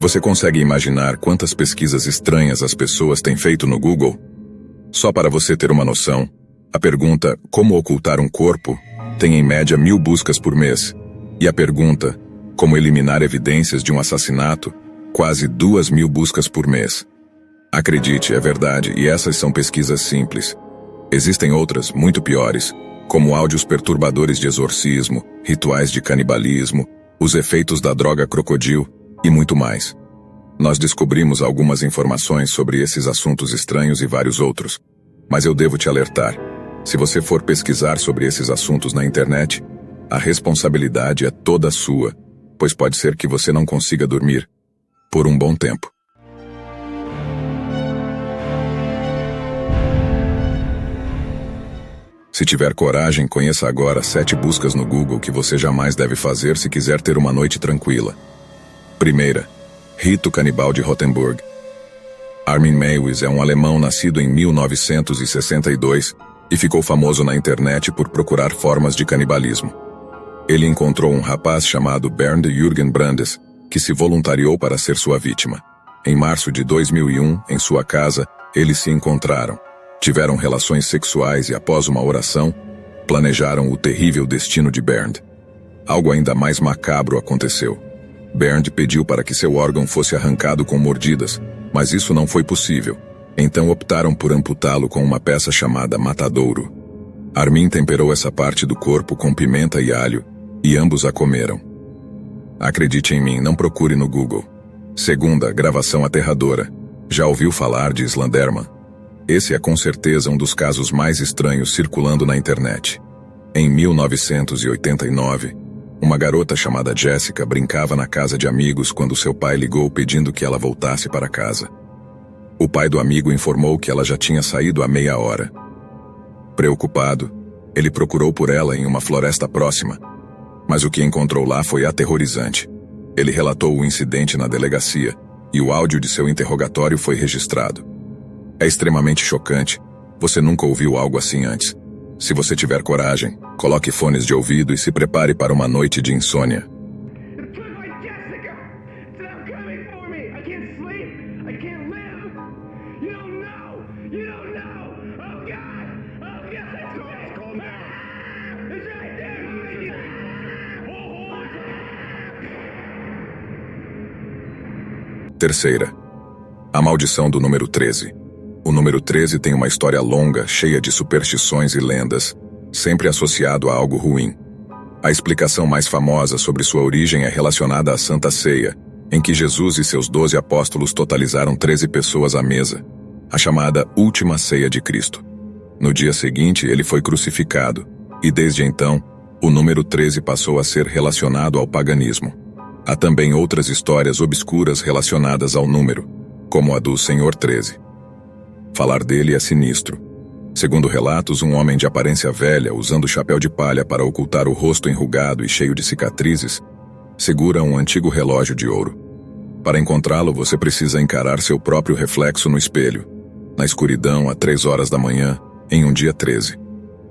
Você consegue imaginar quantas pesquisas estranhas as pessoas têm feito no Google? Só para você ter uma noção, a pergunta "Como ocultar um corpo?" tem em média 1000 buscas por mês, e a pergunta "Como eliminar evidências de um assassinato?" quase 2000 buscas por mês. Acredite, é verdade, e essas são pesquisas simples. Existem outras, muito piores, como áudios perturbadores de exorcismo, rituais de canibalismo, os efeitos da droga crocodilo e muito mais. Nós descobrimos algumas informações sobre esses assuntos estranhos e vários outros, mas eu devo te alertar. Se você for pesquisar sobre esses assuntos na internet, a responsabilidade é toda sua, pois pode ser que você não consiga dormir por um bom tempo. Se tiver coragem, conheça agora 7 buscas no Google que você jamais deve fazer se quiser ter uma noite tranquila. Primeira, rito canibal de Rotenburg. Armin Meiwes é um alemão nascido em 1962 e ficou famoso na internet por procurar formas de canibalismo. Ele encontrou um rapaz chamado Bernd Jürgen Brandes, que se voluntariou para ser sua vítima. Em março de 2001, em sua casa, eles se encontraram. Tiveram relações sexuais e, após uma oração, planejaram o terrível destino de Bernd. Algo ainda mais macabro aconteceu. Bernd pediu para que seu órgão fosse arrancado com mordidas, mas isso não foi possível. Então optaram por amputá-lo com uma peça chamada matadouro. Armin temperou essa parte do corpo com pimenta e alho, e ambos a comeram. Acredite em mim, não procure no Google. Segunda, gravação aterradora. Já ouviu falar de Slenderman? Esse é com certeza um dos casos mais estranhos circulando na internet. Em 1989, uma garota chamada Jessica brincava na casa de amigos quando seu pai ligou pedindo que ela voltasse para casa. O pai do amigo informou que ela já tinha saído há meia hora. Preocupado, ele procurou por ela em uma floresta próxima, mas o que encontrou lá foi aterrorizante. Ele relatou o incidente na delegacia e o áudio de seu interrogatório foi registrado. É extremamente chocante. Você nunca ouviu algo assim antes. Se você tiver coragem, coloque fones de ouvido e se prepare para uma noite de insônia. Terceira, a maldição do número 13. O número 13 tem uma história longa, cheia de superstições e lendas, sempre associado a algo ruim. A explicação mais famosa sobre sua origem é relacionada à Santa Ceia, em que Jesus e seus 12 apóstolos totalizaram 13 pessoas à mesa, a chamada Última Ceia de Cristo. No dia seguinte, ele foi crucificado, e desde então, o número 13 passou a ser relacionado ao paganismo. Há também outras histórias obscuras relacionadas ao número, como a do Senhor 13. Falar dele é sinistro. Segundo relatos, um homem de aparência velha, usando chapéu de palha para ocultar o rosto enrugado e cheio de cicatrizes, segura um antigo relógio de ouro. Para encontrá-lo, você precisa encarar seu próprio reflexo no espelho, na escuridão, às 3 horas da manhã, em um dia 13.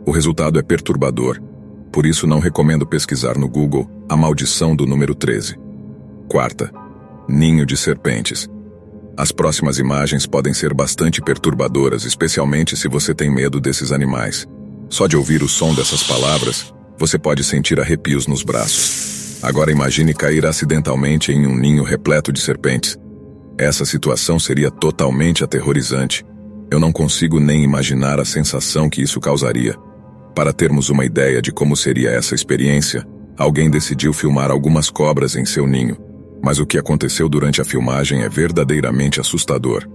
O resultado é perturbador, por isso não recomendo pesquisar no Google a maldição do número 13. Quarta, ninho de serpentes. As próximas imagens podem ser bastante perturbadoras, especialmente se você tem medo desses animais. Só de ouvir o som dessas palavras, você pode sentir arrepios nos braços. Agora imagine cair acidentalmente em um ninho repleto de serpentes. Essa situação seria totalmente aterrorizante. Eu não consigo nem imaginar a sensação que isso causaria. Para termos uma ideia de como seria essa experiência, alguém decidiu filmar algumas cobras em seu ninho. Mas o que aconteceu durante a filmagem é verdadeiramente assustador.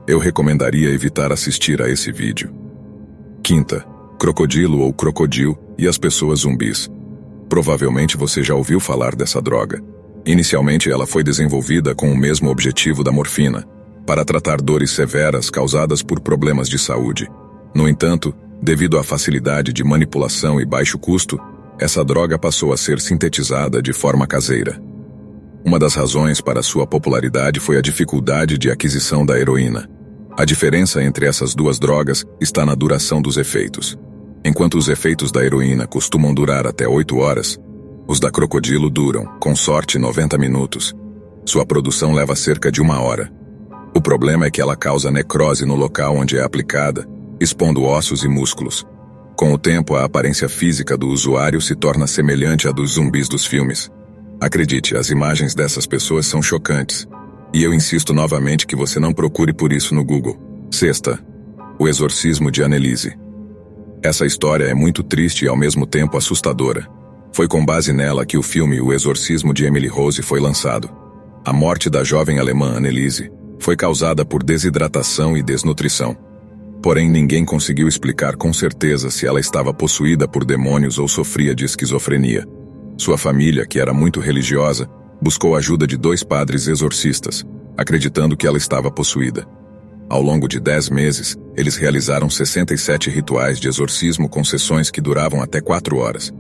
Eu recomendaria evitar assistir a esse vídeo. Quinta, crocodilo ou crocodil e as pessoas zumbis. Provavelmente você já ouviu falar dessa droga. Inicialmente ela foi desenvolvida com o mesmo objetivo da morfina, para tratar dores severas causadas por problemas de saúde. No entanto, devido à facilidade de manipulação e baixo custo, essa droga passou a ser sintetizada de forma caseira. Uma das razões para sua popularidade foi a dificuldade de aquisição da heroína. A diferença entre essas duas drogas está na duração dos efeitos. Enquanto os efeitos da heroína costumam durar até 8 horas, os da crocodilo duram, com sorte, 90 minutos. Sua produção leva cerca de 1 hora. O problema é que ela causa necrose no local onde é aplicada, expondo ossos e músculos. Com o tempo, a aparência física do usuário se torna semelhante à dos zumbis dos filmes. Acredite, as imagens dessas pessoas são chocantes. E eu insisto novamente que você não procure por isso no Google. Sexta, o exorcismo de Annelise. Essa história é muito triste e ao mesmo tempo assustadora. Foi com base nela que o filme O Exorcismo de Emily Rose foi lançado. A morte da jovem alemã Annelise foi causada por desidratação e desnutrição. Porém, ninguém conseguiu explicar com certeza se ela estava possuída por demônios ou sofria de esquizofrenia. Sua família, que era muito religiosa, buscou a ajuda de 2 padres exorcistas, acreditando que ela estava possuída. Ao longo de 10 meses, eles realizaram 67 rituais de exorcismo com sessões que duravam até 4 horas.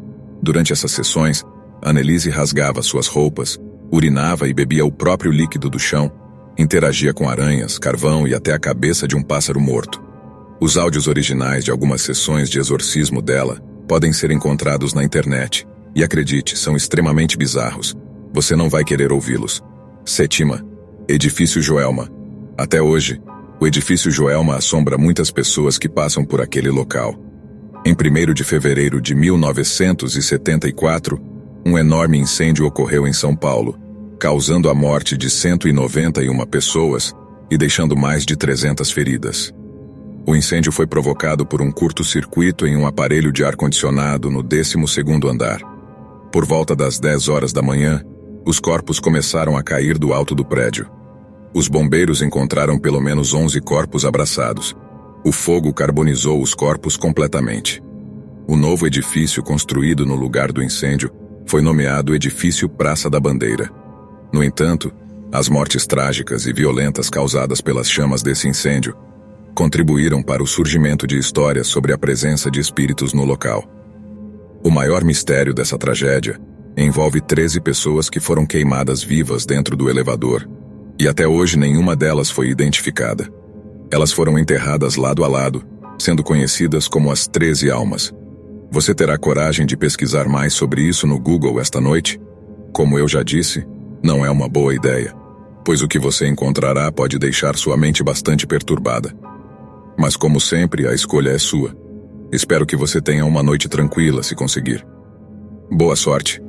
Durante essas sessões, Annelise rasgava suas roupas, urinava e bebia o próprio líquido do chão, interagia com aranhas, carvão e até a cabeça de um pássaro morto. Os áudios originais de algumas sessões de exorcismo dela podem ser encontrados na internet, e acredite, são extremamente bizarros. Você não vai querer ouvi-los. Sétima, Edifício Joelma. Até hoje, o Edifício Joelma assombra muitas pessoas que passam por aquele local. Em 1º de fevereiro de 1974, um enorme incêndio ocorreu em São Paulo, causando a morte de 191 pessoas e deixando mais de 300 feridas. O incêndio foi provocado por um curto-circuito em um aparelho de ar-condicionado no 12º andar. Por volta das 10 horas da manhã, os corpos começaram a cair do alto do prédio. Os bombeiros encontraram pelo menos 11 corpos abraçados. O fogo carbonizou os corpos completamente. O novo edifício construído no lugar do incêndio foi nomeado Edifício Praça da Bandeira. No entanto, as mortes trágicas e violentas causadas pelas chamas desse incêndio contribuíram para o surgimento de histórias sobre a presença de espíritos no local. O maior mistério dessa tragédia envolve 13 pessoas que foram queimadas vivas dentro do elevador, e até hoje nenhuma delas foi identificada. Elas foram enterradas lado a lado, sendo conhecidas como as 13 almas. Você terá coragem de pesquisar mais sobre isso no Google esta noite? Como eu já disse, não é uma boa ideia, pois o que você encontrará pode deixar sua mente bastante perturbada. Mas como sempre, a escolha é sua. Espero que você tenha uma noite tranquila se conseguir. Boa sorte.